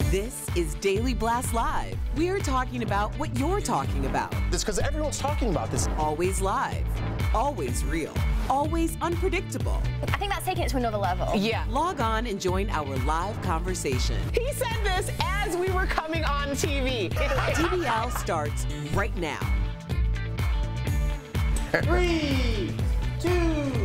This is Daily Blast Live. We're talking about what you're talking about. It's because everyone's talking about this. Always live, always real, always unpredictable. I think that's taking it to another level. Yeah. Log on and join our live conversation. He said this as we were coming on TV. DBL starts right now. 3, 2.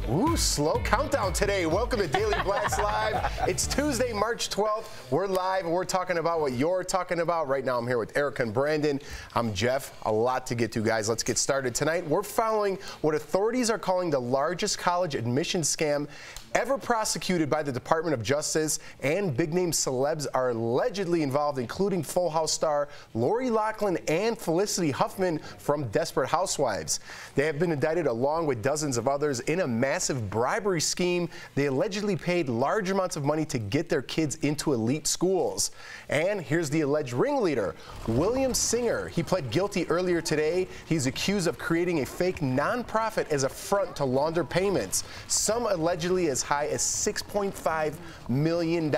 Ooh, slow countdown today. Welcome to Daily Blast Live. It's Tuesday, March 12th. We're live and we're talking about what you're talking about. Right now I'm here with Erica and Brandon. I'm Jeff. A lot to get to, guys. Let's get started. Tonight we're following what authorities are calling the largest college admissions scam ever prosecuted by the Department of Justice, and big-name celebs are allegedly involved, including Full House star Lori Loughlin and Felicity Huffman from Desperate Housewives. They have been indicted along with dozens of others in a massive bribery scheme. They allegedly paid large amounts of money to get their kids into elite schools. And here's the alleged ringleader, William Singer. He pled guilty earlier today. He's accused of creating a fake nonprofit as a front to launder payments, some allegedly as high as $6.5 million.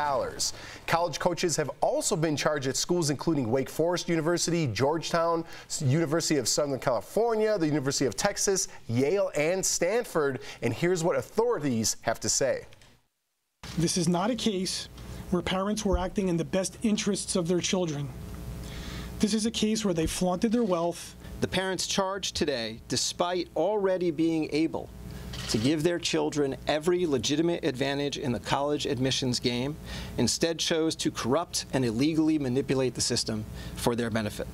College coaches have also been charged at schools including Wake Forest University, Georgetown, University of Southern California, the University of Texas, Yale, and Stanford. And here's what authorities have to say. This is not a case where parents were acting in the best interests of their children. This is a case where they flaunted their wealth. The parents charged today, despite already being able to give their children every legitimate advantage in the college admissions game, instead chose to corrupt and illegally manipulate the system for their benefit.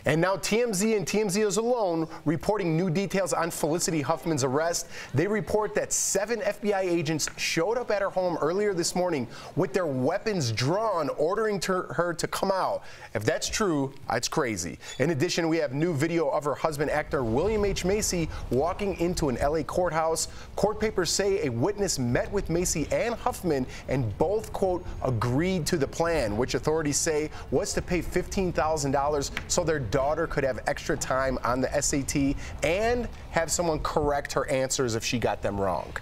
And now TMZ and TMZ is alone reporting new details on Felicity Huffman's arrest. They report that 7 FBI agents showed up at her home earlier this morning with their weapons drawn, ordering her to come out. If that's true, it's crazy. In addition, we have new video of her husband, actor William H. Macy, walking into an LA courthouse. Court papers say a witness met with Macy and Huffman and both, quote, agreed to the plan, which authorities say was to pay $15,000 so their daughter could have extra time on the SAT and have someone correct her answers if she got them wrong.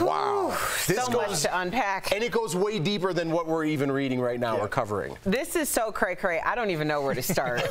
Wow. This so much to unpack. And it goes way deeper than what we're even reading right now or covering. This is so cray-cray, I don't even know where to start.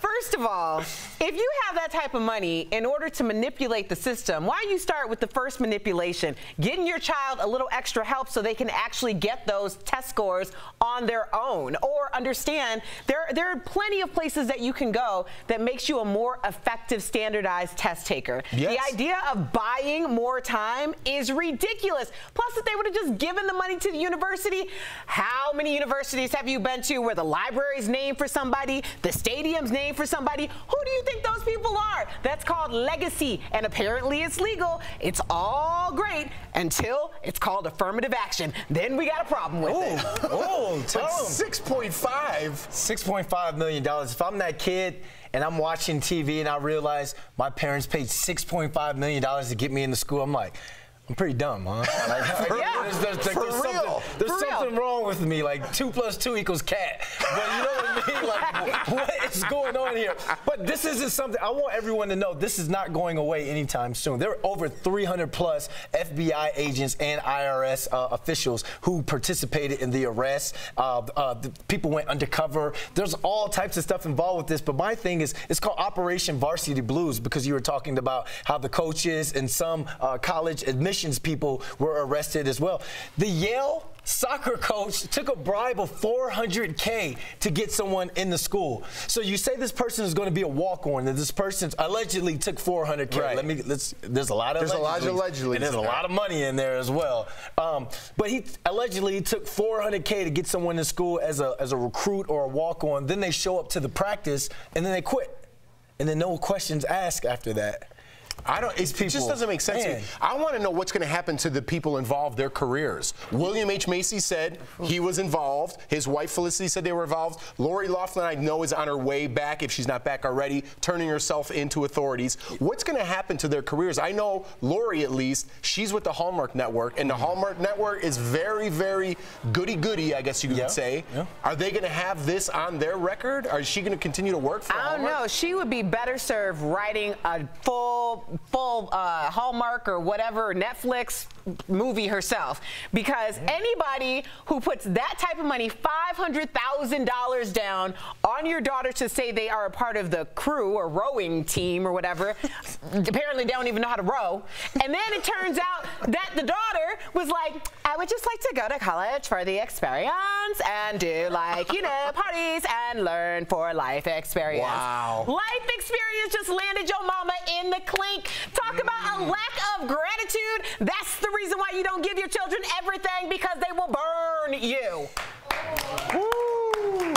First of all, if you have that type of money in order to manipulate the system, why don't you start with the first manipulation, getting your child a little extra help so they can actually get those test scores on their own? Or understand there are plenty of places that you can go that makes you a more effective standardized test taker. Yes. The idea of buying more time is ridiculous. Plus, if they would have just given the money to the university, how many universities have you been to where the library's named for somebody, the stadium's named for somebody? Who do you think those people are? That's called legacy, and apparently it's legal. It's all great until it's called affirmative action. Then we got a problem with it. Oh, tell them. 6.5. $6.5 million. If I'm that kid and I'm watching TV and I realize my parents paid $6.5 million to get me into school, I'm like, I'm pretty dumb, huh? There's something wrong with me. Like 2 + 2 = cat. But you know what I mean? Like, what is going on here? But this isn't something. I want everyone to know this is not going away anytime soon. There are over 300 plus FBI agents and IRS officials who participated in the arrest. The people went undercover. There's all types of stuff involved with this. But my thing is, it's called Operation Varsity Blues, because you were talking about how the coaches and some college admissions people were arrested as well. The Yale soccer coach took a bribe of $400K to get someone in the school. So you say this person is going to be a walk-on, and this person allegedly took $400K. Right. There's a lot of allegedly, and there's a lot of money in there as well. But he allegedly took $400K to get someone in school as a recruit or a walk-on. Then they show up to the practice, and then they quit, and then no questions asked after that. It just doesn't make sense to me. I want to know what's going to happen to the people involved, their careers. William H. Macy said he was involved. His wife Felicity said they were involved. Lori Loughlin, I know, is on her way back, if she's not back already, turning herself into authorities. What's going to happen to their careers? I know Lori, at least, she's with the Hallmark Network, and the Hallmark Network is very, very goody-goody, I guess you could say. Are they going to have this on their record? Or is she going to continue to work for Hallmark? I don't know. She would be better served writing a full full Hallmark or whatever Netflix movie herself, because anybody who puts that type of money, $500,000 down on your daughter to say they are a part of the crew or rowing team or whatever, apparently they don't even know how to row, and then it turns out that the daughter was like, I would just like to go to college for the experience and do, like, you know, parties and learn for life experience. Wow. Life experience just landed your mama in the clink. Talk about a lack of gratitude. That's the reason why you don't give your children everything, because they will burn you. Woo.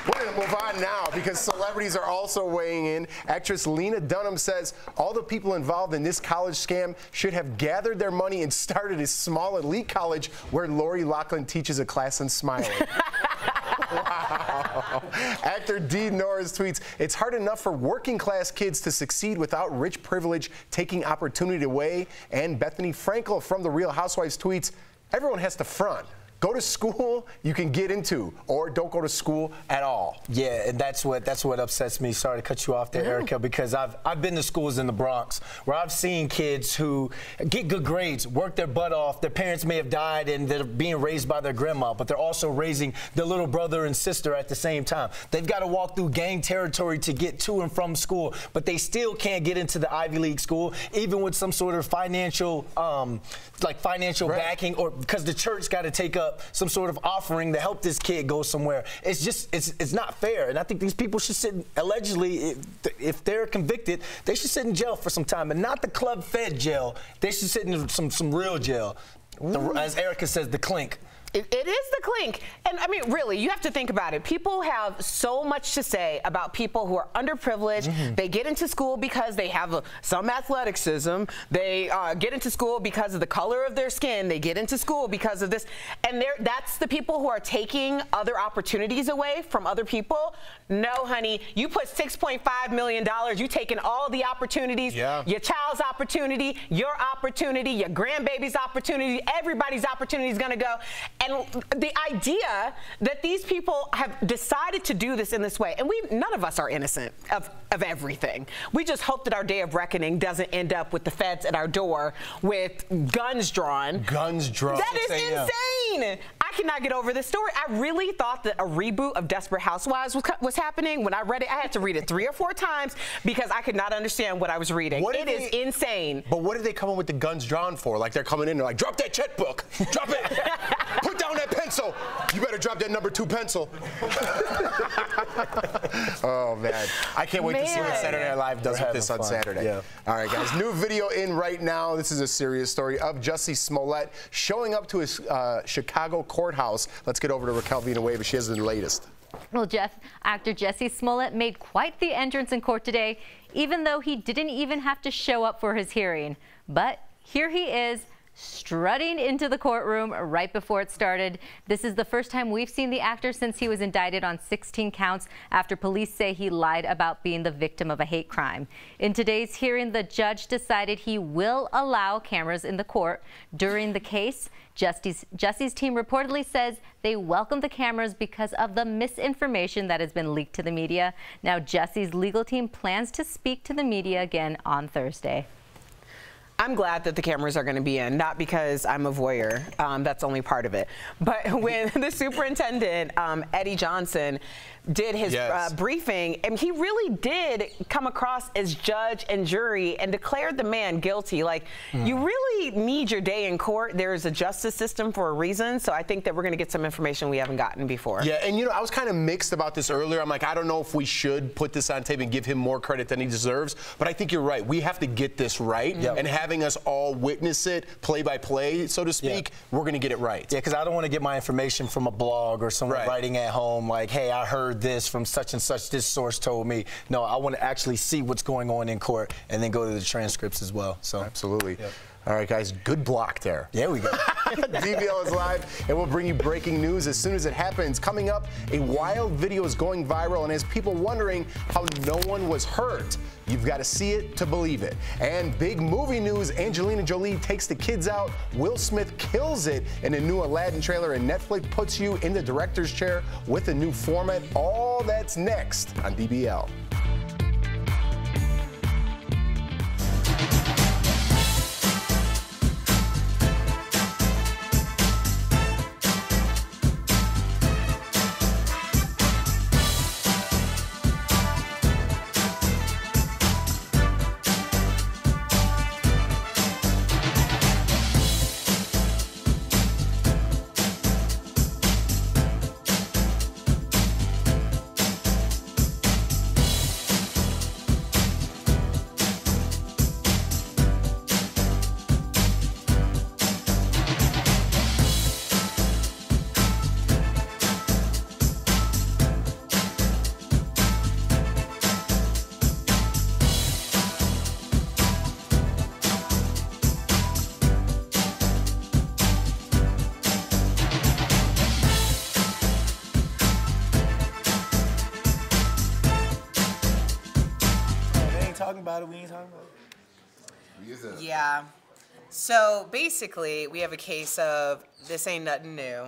We're going to move on now because celebrities are also weighing in. Actress Lena Dunham says all the people involved in this college scam should have gathered their money and started a small elite college where Lori Loughlin teaches a class in smiling. Wow. Actor Dean Norris tweets, it's hard enough for working class kids to succeed without rich privilege taking opportunity away. And Bethany Frankel from The Real Housewives tweets, everyone has to front. Go to school you can get into, or don't go to school at all. Yeah, and that's what upsets me. Sorry to cut you off there, Erica, because I've been to schools in the Bronx where I've seen kids who get good grades, work their butt off. Their parents may have died and they're being raised by their grandma, but they're also raising their little brother and sister at the same time. They've got to walk through gang territory to get to and from school, but they still can't get into the Ivy League school, even with some sort of financial, backing, or because the church got to take up some sort of offering to help this kid go somewhere. It's just, it's not fair. And I think these people should sit, allegedly, if they're convicted, they should sit in jail for some time, and not the club fed jail. They should sit in some real jail. As Erica says, the clink. It is the clink. And I mean, really, you have to think about it. People have so much to say about people who are underprivileged. They get into school because they have some athleticism. They get into school because of the color of their skin. They get into school because of this. And that's the people who are taking other opportunities away from other people. No, honey, you put $6.5 million. You taking all the opportunities, your child's opportunity, your grandbaby's opportunity, everybody's opportunity is going to go. And the idea that these people have decided to do this in this way, and none of us are innocent of everything. We just hope that our day of reckoning doesn't end up with the feds at our door with guns drawn. Guns drawn. That is insane. I cannot get over this story. I really thought that a reboot of Desperate Housewives was happening. When I read it, I had to read it 3 or 4 times because I could not understand what I was reading. It is insane. But what did they come up with the guns drawn for? Like, they're coming in, they're like, drop that checkbook. Drop it. Put down that pencil. You better drop that number 2 pencil. Oh, man. I can't wait to see what Saturday Night Live does with this on Saturday. Yeah. All right, guys. New video in right now. This is a serious story of Jussie Smollett showing up to his Chicago courthouse. Let's get over to Raquel Villanueva. She has the latest. Well, Jeff, actor Jussie Smollett made quite the entrance in court today, even though he didn't even have to show up for his hearing. But here he is, strutting into the courtroom right before it started. This is the first time we've seen the actor since he was indicted on 16 counts after police say he lied about being the victim of a hate crime. In today's hearing, the judge decided he will allow cameras in the court during the case. Jussie's team reportedly says they welcome the cameras because of the misinformation that has been leaked to the media. Now, Jussie's legal team plans to speak to the media again on Thursday. I'm glad that the cameras are going to be in, not because I'm a voyeur. That's only part of it. But when the superintendent, Eddie Johnson, did his briefing, and he really did come across as judge and jury and declared the man guilty. Like, you really need your day in court. There is a justice system for a reason. So I think that we're going to get some information we haven't gotten before. Yeah, and you know, I was kind of mixed about this earlier. I'm like, I don't know if we should put this on tape and give him more credit than he deserves. But I think you're right. We have to get this right. And having us all witness it play by play, so to speak, we're going to get it right. Yeah, because I don't want to get my information from a blog or someone writing at home like, hey, I heard this from such and such, this source told me. No, I want to actually see what's going on in court and then go to the transcripts as well. So absolutely. All right, guys, good block there. There we go. DBL is live, and we'll bring you breaking news as soon as it happens. Coming up, a wild video is going viral and has people wondering how no one was hurt. You've got to see it to believe it. And big movie news, Angelina Jolie takes the kids out. Will Smith kills it in a new Aladdin trailer, and Netflix puts you in the director's chair with a new format. All that's next on DBL. Yeah. So basically, we have a case of this ain't nothing new,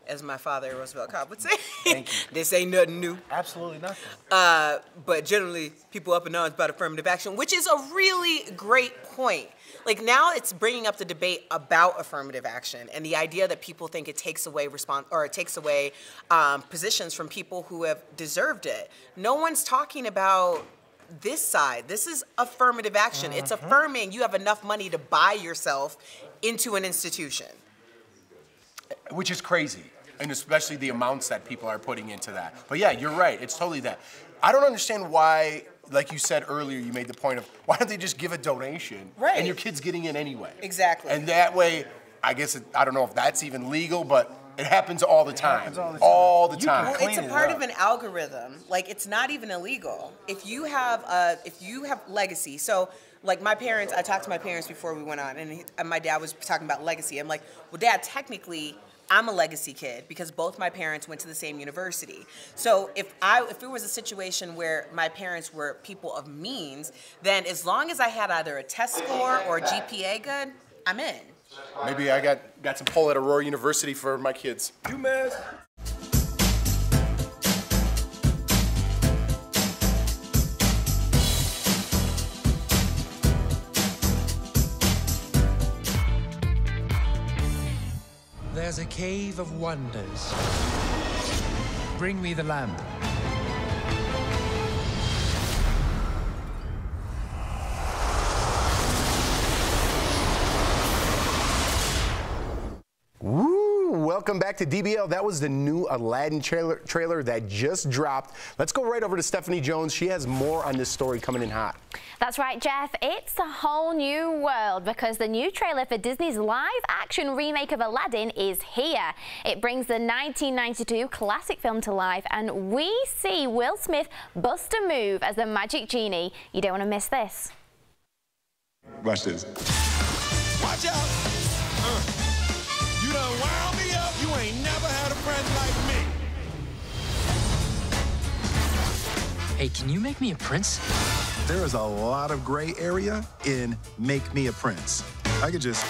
as my father, Roosevelt Cobb, would say. Thank you. This ain't nothing new. Absolutely nothing. But generally, people up and down about affirmative action, which is a really great point. Like, now it's bringing up the debate about affirmative action and the idea that people think it takes away positions from people who have deserved it. No one's talking about this side. This is affirmative action. It's affirming you have enough money to buy yourself into an institution. Which is crazy, and especially the amounts that people are putting into that. But yeah, you're right. It's totally that. I don't understand why, like you said earlier, you made the point of, why don't they just give a donation? Right. And your kid's getting in anyway. Exactly. And that way, I guess, I don't know if that's even legal, but it happens all the time. All the time. Well, it's a part of an algorithm. Like, it's not even illegal. If you have legacy, so like my parents, I talked to my parents before we went on, and my dad was talking about legacy. I'm like, well, Dad, technically, I'm a legacy kid because both my parents went to the same university. So if it was a situation where my parents were people of means, then as long as I had either a test score or a GPA good, I'm in. Maybe I got some pull at Aurora University for my kids. You man. There's a cave of wonders. Bring me the lamp. Welcome back to DBL. That was the new Aladdin trailer that just dropped. Let's go right over to Stephanie Jones. She has more on this story coming in hot. That's right, Jeff. It's a whole new world because the new trailer for Disney's live-action remake of Aladdin is here. It brings the 1992 classic film to life, and we see Will Smith bust a move as the magic genie. You don't want to miss this. Watch this. Watch out! You done wound me up. You ain't never had a friend like me. Hey, can you make me a prince? There is a lot of gray area in Make Me a Prince. I could just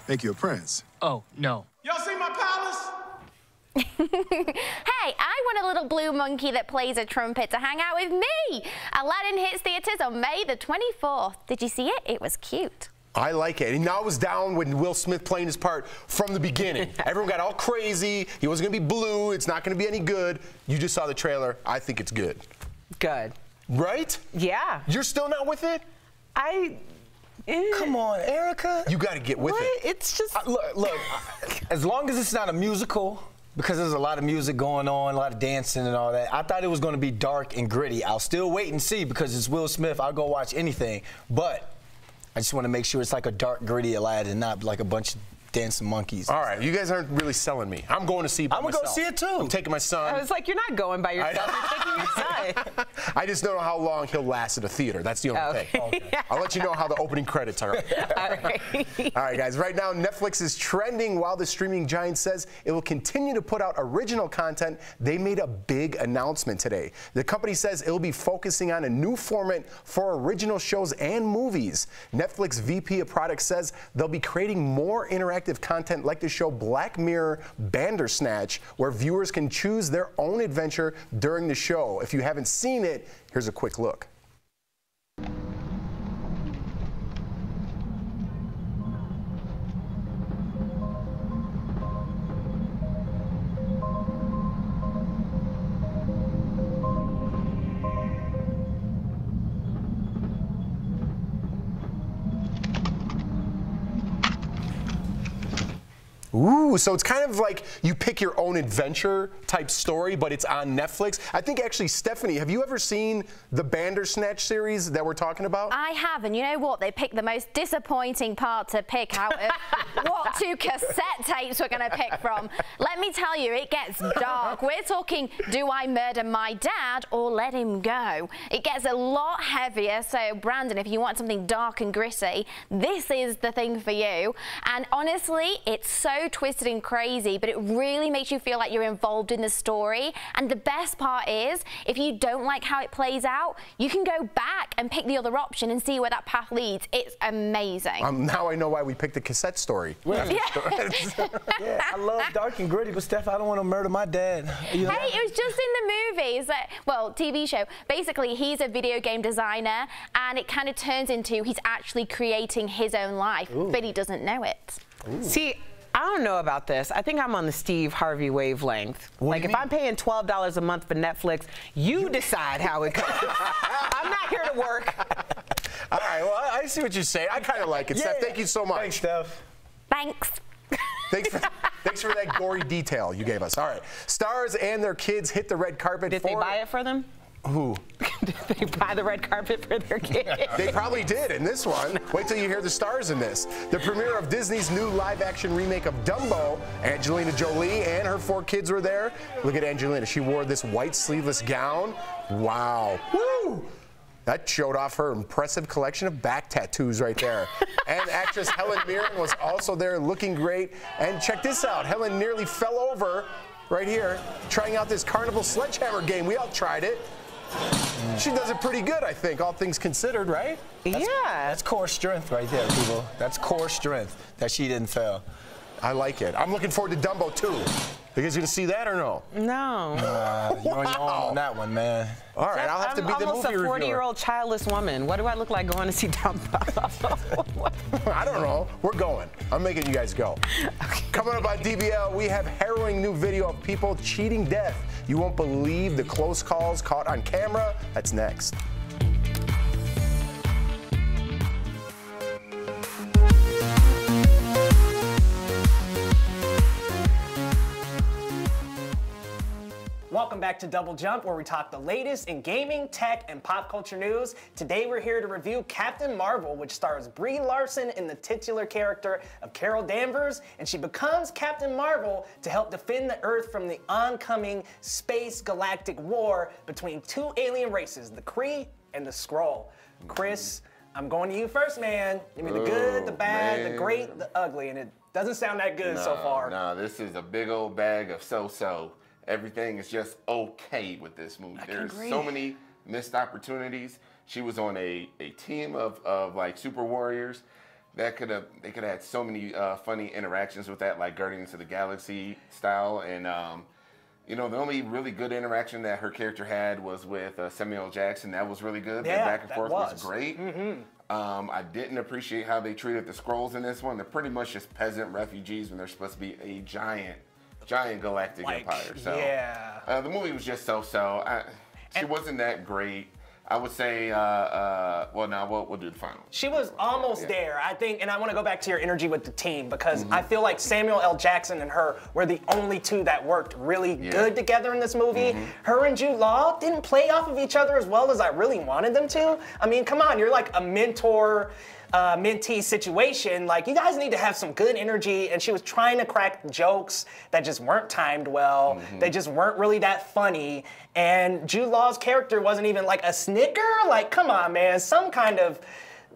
make you a prince. Oh, no. Y'all see my palace? Hey, I want a little blue monkey that plays a trumpet to hang out with me. Aladdin hits theaters on May the 24th. Did you see it? It was cute. I like it. And I was down with Will Smith playing his part from the beginning. Everyone got all crazy. He wasn't going to be blue. It's not going to be any good. You just saw the trailer. I think it's good. Good. Right? Yeah. You're still not with it? Come on, Erica. You got to get with it. It's just... Look, as long as it's not a musical, because there's a lot of music going on, a lot of dancing and all that, I thought it was going to be dark and gritty. I'll still wait and see because it's Will Smith. I'll go watch anything. But I just want to make sure it's like a dark, gritty Aladdin, not like a bunch of dancing monkeys. All right, you guys aren't really selling me. I'm going to see it by myself. I'm going to go see it too. I'm taking my son. I was like, you're not going by yourself. You're taking your son. I just don't know how long he'll last at a theater. That's the only thing. Okay. I'll let you know how the opening credits are. All right. All right, guys. Right now, Netflix is trending while the streaming giant says it will continue to put out original content. They made a big announcement today. The company says it will be focusing on a new format for original shows and movies. Netflix VP of Product says they'll be creating more interactive content like the show Black Mirror Bandersnatch, where viewers can choose their own adventure during the show. If you haven't seen it, here's a quick look. Ooh, so it's kind of like you pick your own adventure type story, but it's on Netflix. I think actually, Stephanie, have you ever seen the Bandersnatch series that we're talking about? I have, and you know what? They picked the most disappointing part to pick out of what two cassette tapes we're going to pick from. Let me tell you, it gets dark. We're talking, do I murder my dad or let him go? It gets a lot heavier, so Brandon, if you want something dark and gritty, this is the thing for you. And honestly, it's so so twisted and crazy, but it really makes you feel like you're involved in the story. And the best part is, if you don't like how it plays out, you can go back and pick the other option and see where that path leads. It's amazing. Now I know why we picked the cassette story. Yeah, I love dark and gritty, but Steph, I don't want to murder my dad. You know? Hey, it was just in the movies, well, TV show. Basically, he's a video game designer, and it kind of turns into he's actually creating his own life, but he doesn't know it. See, I don't know about this. I think I'm on the Steve Harvey wavelength. Like, if I'm paying $12 a month for Netflix, you decide how it goes. I'm not here to work. All right, well, I see what you're saying. I kind of like it. Yeah. Steph, thank you so much. Thanks, Steph. Thanks. Thanks for that gory detail you gave us. All right, stars and their kids hit the red carpet. Did they buy it for them? Who? Did they buy the red carpet for their kids? They probably did in this one. Wait till you hear the stars in this. The premiere of Disney's new live-action remake of Dumbo. Angelina Jolie and her 4 kids were there. Look at Angelina. She wore this white sleeveless gown. Wow. Woo! That showed off her impressive collection of back tattoos right there. And actress Helen Mirren was also there looking great. And check this out. Helen nearly fell over right here trying out this Carnival Sledgehammer game. We all tried it. She does it pretty good, I think, all things considered, right? That's core strength right there, people. That's core strength that she didn't fail. I like it. I'm looking forward to Dumbo, too. You guys gonna see that or no? No. You're on your own on that one, man. All right, I'll have to be the movie reviewer. I'm almost a 40-year-old childless woman. What do I look like going to see Dumbo? I don't know. We're going. I'm making you guys go. Okay. Coming up on DBL, we have harrowing new video of people cheating death. You won't believe the close calls caught on camera. That's next. Welcome back to Double Jump, where we talk the latest in gaming, tech, and pop culture news. Today we're here to review Captain Marvel, which stars Brie Larson in the titular character of Carol Danvers, and she becomes Captain Marvel to help defend the Earth from the oncoming space galactic war between 2 alien races, the Kree and the Skrull. Chris, I'm going to you first, man. Give me the good, the bad, the great, the ugly, and it doesn't sound that good so far. No, this is a big old bag of so-so. Everything is just okay with this movie. There's so many missed opportunities. She was on a team of like super warriors that could have had so many funny interactions with that, like Guardians of the Galaxy style. And you know, the only really good interaction that her character had was with Samuel L. Jackson. That was really good. Yeah, that back and forth was great. Mm-hmm. I didn't appreciate how they treated the Skrulls in this one. They're pretty much just peasant refugees when they're supposed to be a giant galactic empire. So the movie was just so-so. She wasn't that great. I would say, well, now we'll do the final. She was almost there, I think, and I want to go back to your energy with the team, because I feel like Samuel L. Jackson and her were the only 2 that worked really good together in this movie. Her and Jude Law didn't play off of each other as well as I really wanted them to. I mean, come on, you're like a mentor, mentee situation. Like, you guys need to have some good energy, and she was trying to crack jokes that just weren't timed well. They just weren't really that funny, and Jude Law's character wasn't even like a snicker. Like, come on, man, some kind of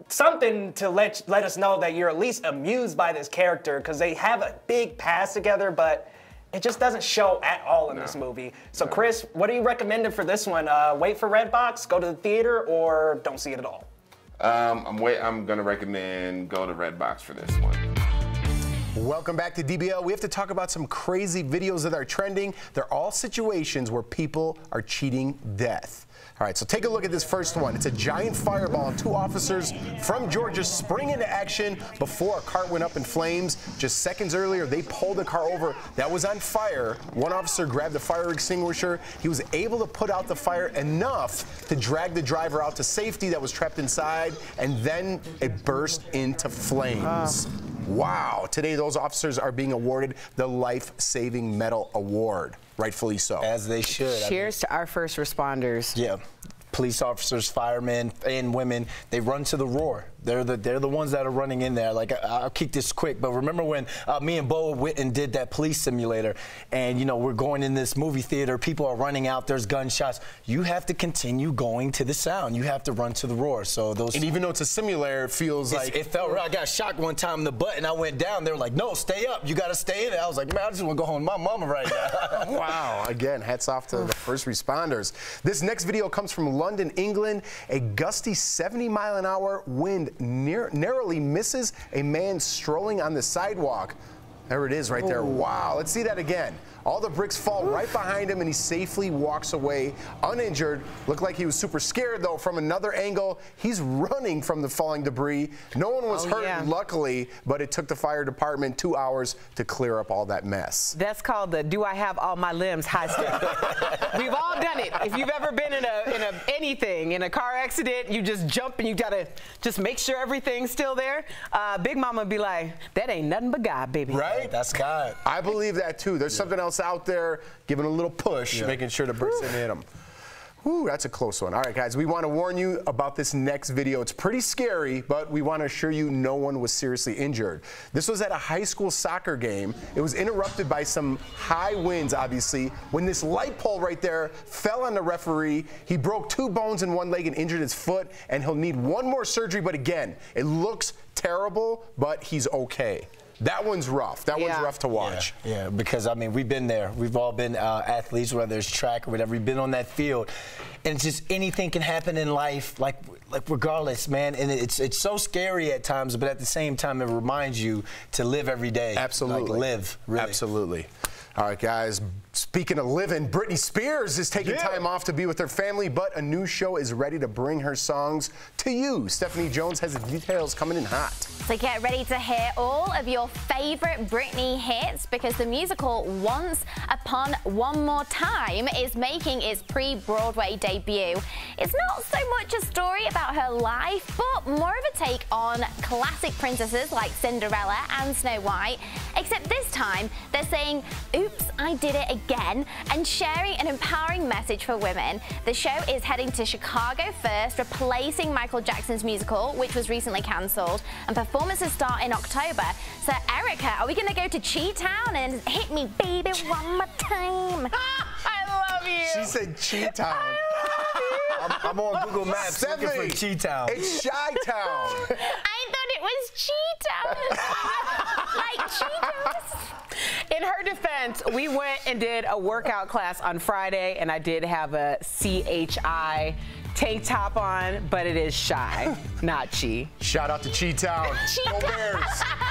something to let us know that you're at least amused by this character, because they have a big past together, but it just doesn't show at all in this movie. So Chris, what are you recommending for this one? Wait for Redbox, go to the theater, or don't see it at all? I'm gonna recommend go to Redbox for this one. Welcome back to DBL. We have to talk about some crazy videos that are trending. They're all situations where people are cheating death. All right, so take a look at this first one. It's a giant fireball, and 2 officers from Georgia spring into action before a cart went up in flames. Just seconds earlier, they pulled the car over that was on fire. One officer grabbed the fire extinguisher. He was able to put out the fire enough to drag the driver out to safety that was trapped inside, and then it burst into flames. Wow. Today, those officers are being awarded the Life-Saving Medal Award. Rightfully so. As they should. Cheers to our first responders. Yeah. Police officers, firemen, and women, they run to the roar. They're the ones that are running in there. Like, I'll keep this quick, but remember when me and Bo went and did that police simulator, and, you know, we're going in this movie theater, people are running out, there's gunshots. You have to continue going to the sound. You have to run to the roar. So those. And even though it's a simulator, it feels like. It felt right. I got shocked one time in the butt, and I went down. They were like, no, stay up. You got to stay in it. I was like, man, I just want to go home to my mama right now. Wow. Again, hats off to the first responders. This next video comes from London, England. A gusty 70-mile-an-hour wind narrowly misses a man strolling on the sidewalk. There it is right there. Wow. Let's see that again. All the bricks fall right behind him, and he safely walks away uninjured. Looked like he was super scared, though, from another angle. He's running from the falling debris. No one was hurt, luckily, but it took the fire department 2 hours to clear up all that mess. That's called the "Do I have all my limbs?" high step. We've all done it. If you've ever been in a car accident, you just jump and you gotta just make sure everything's still there. Big Mama be like, "That ain't nothing but God, baby." Right? That's God. I believe that too. There's something else out there giving a little push, making sure the bricks didn't hit him. Ooh, that's a close one. All right, guys, we want to warn you about this next video. It's pretty scary, but we want to assure you no one was seriously injured. This was at a high school soccer game. It was interrupted by some high winds, obviously, when this light pole right there fell on the referee. He broke 2 bones in one leg and injured his foot, and he'll need 1 more surgery. But again, it looks terrible, but he's okay. That one's rough. That one's rough to watch. Yeah, because, I mean, we've been there. We've all been athletes, whether it's track or whatever. We've been on that field. And it's just anything can happen in life, like regardless, man. And it's so scary at times, but at the same time, it reminds you to live every day. Absolutely. Like, live, really. Absolutely. All right, guys, speaking of living, Britney Spears is taking time off to be with her family, but a new show is ready to bring her songs to you. Stephanie Jones has the details coming in hot. So get ready to hear all of your favorite Britney hits, because the musical Once Upon One More Time is making its pre-Broadway debut. It's not so much a story about her life, but more of a take on classic princesses like Cinderella and Snow White, except this time they're saying, "Oops, I did it again," and sharing an empowering message for women. The show is heading to Chicago first, replacing Michael Jackson's musical, which was recently cancelled, and performances start in October. So, Erica, are we going to go to Chi-Town and hit me, baby, one more time? I love you. She said Chi-Town. I'm on Google Maps looking for Chi-Town. It's Chi-Town. I thought it was Cheetos. Like Cheetos. In her defense, we went and did a workout class on Friday, and I did have a CHI tank top on, but it is Shy, not Chi. Shout out to Chi-Town. Go Bears.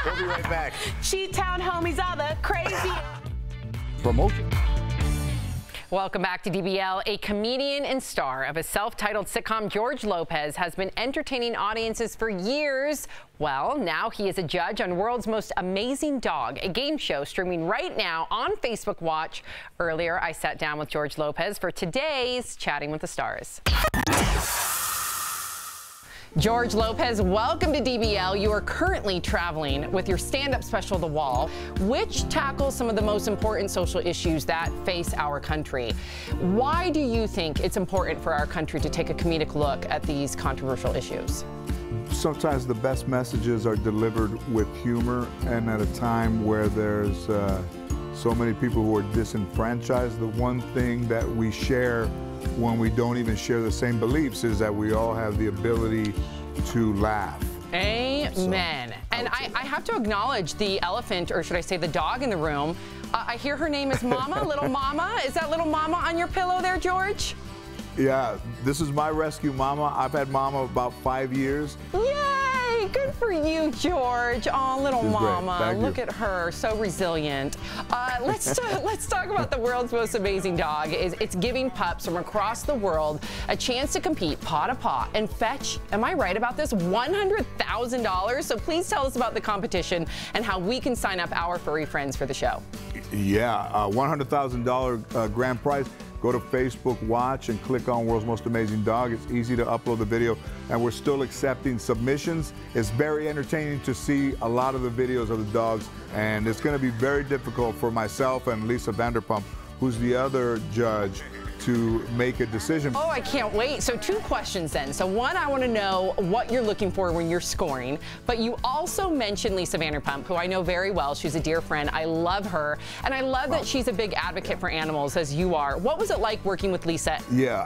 We'll be right back. Chi-Town homies are the crazy. Promotion. Welcome back to DBL. A comedian and star of a self-titled sitcom, George Lopez, has been entertaining audiences for years. Well, now he is a judge on World's Most Amazing Dog, a game show streaming right now on Facebook Watch. Earlier, I sat down with George Lopez for today's Chatting with the Stars. George Lopez, welcome to DBL. You are currently traveling with your stand-up special, The Wall, which tackles some of the most important social issues that face our country. Why do you think it's important for our country to take a comedic look at these controversial issues? Sometimes the best messages are delivered with humor, and at a time where there's so many people who are disenfranchised, the one thing that we share when we don't even share the same beliefs is that we all have the ability to laugh. Amen. And I have to acknowledge the elephant, or should I say the dog in the room. I hear her name is Mama, Little Mama. Is that Little Mama on your pillow there, George? Yeah, this is my rescue Mama. I've had Mama about 5 years. Yay! Good for you, George. Oh, little She's Mama. great. Look at her, so resilient. Let's talk about the world's most amazing dog. It's giving pups from across the world a chance to compete paw to paw and fetch, am I right about this, $100,000? So please tell us about the competition and how we can sign up our furry friends for the show. Yeah, $100,000 grand prize. Go to Facebook Watch and click on World's Most Amazing Dog. It's easy to upload the video, and we're still accepting submissions. It's very entertaining to see a lot of the videos of the dogs, and it's going to be very difficult for myself and Lisa Vanderpump, who's the other judge, to make a decision. Oh, I can't wait. So 2 questions then. So one, I want to know what you're looking for when you're scoring, but you also mentioned Lisa Vanderpump, who I know very well. She's a dear friend. I love her, and I love that she's a big advocate for animals, as you are. What was it like working with Lisa? Yeah,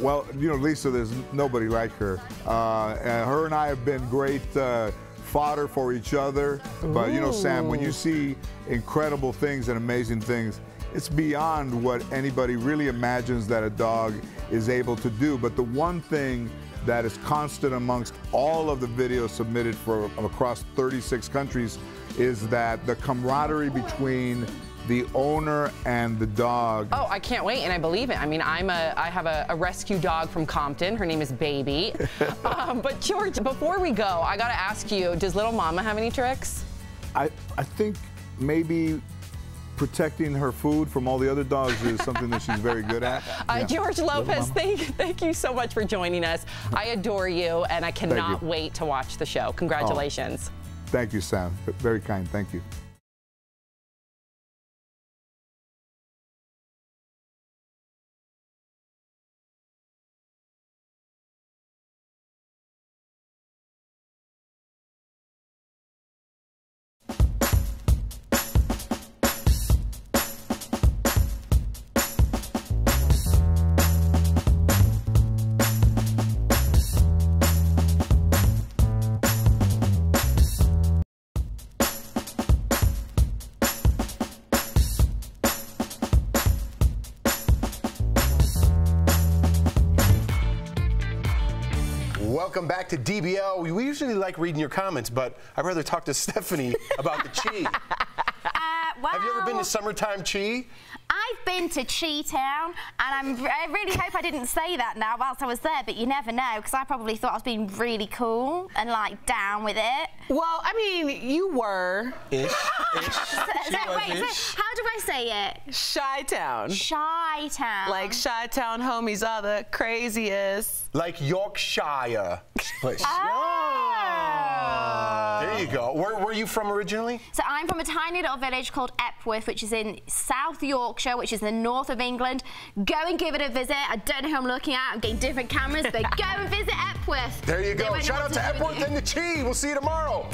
well, you know, Lisa, there's nobody like her. And her and I have been great fodder for each other. But, you know, Sam, when you see incredible things and amazing things, it's beyond what anybody really imagines that a dog is able to do. But the one thing that is constant amongst all of the videos submitted from across 36 countries is that the camaraderie between the owner and the dog. Oh, I can't wait, and I believe it. I mean, I have a rescue dog from Compton. Her name is Baby. But George, before we go, I gotta ask you, does Little Mama have any tricks? I think maybe protecting her food from all the other dogs is something that she's very good at. Yeah. George Lopez, thank you so much for joining us. I adore you, and I cannot wait to watch the show. Congratulations. Oh, thank you, Sam. Very kind. Thank you. Welcome back to DBL. We usually like reading your comments, but I'd rather talk to Stephanie about the Chi. Well, have you ever been to Summertime Chi? I've been to Chi Town, and I really hope I didn't say that now whilst I was there, but you never know, because I probably thought I was being really cool and, like, down with it. Well, I mean, you were. Wait, so how do I say it? Chi-Town. Chi-Town. Like Chi-Town homies are the craziest. Like Yorkshire. There you go. Where were you from originally? So I'm from a tiny little village called Epworth, which is in South Yorkshire, which is the north of England. Go and give it a visit. I don't know who I'm looking at. I'm getting different cameras, but go and visit Epworth. There you go. Shout out to Epworth and the Chi. We'll see you tomorrow.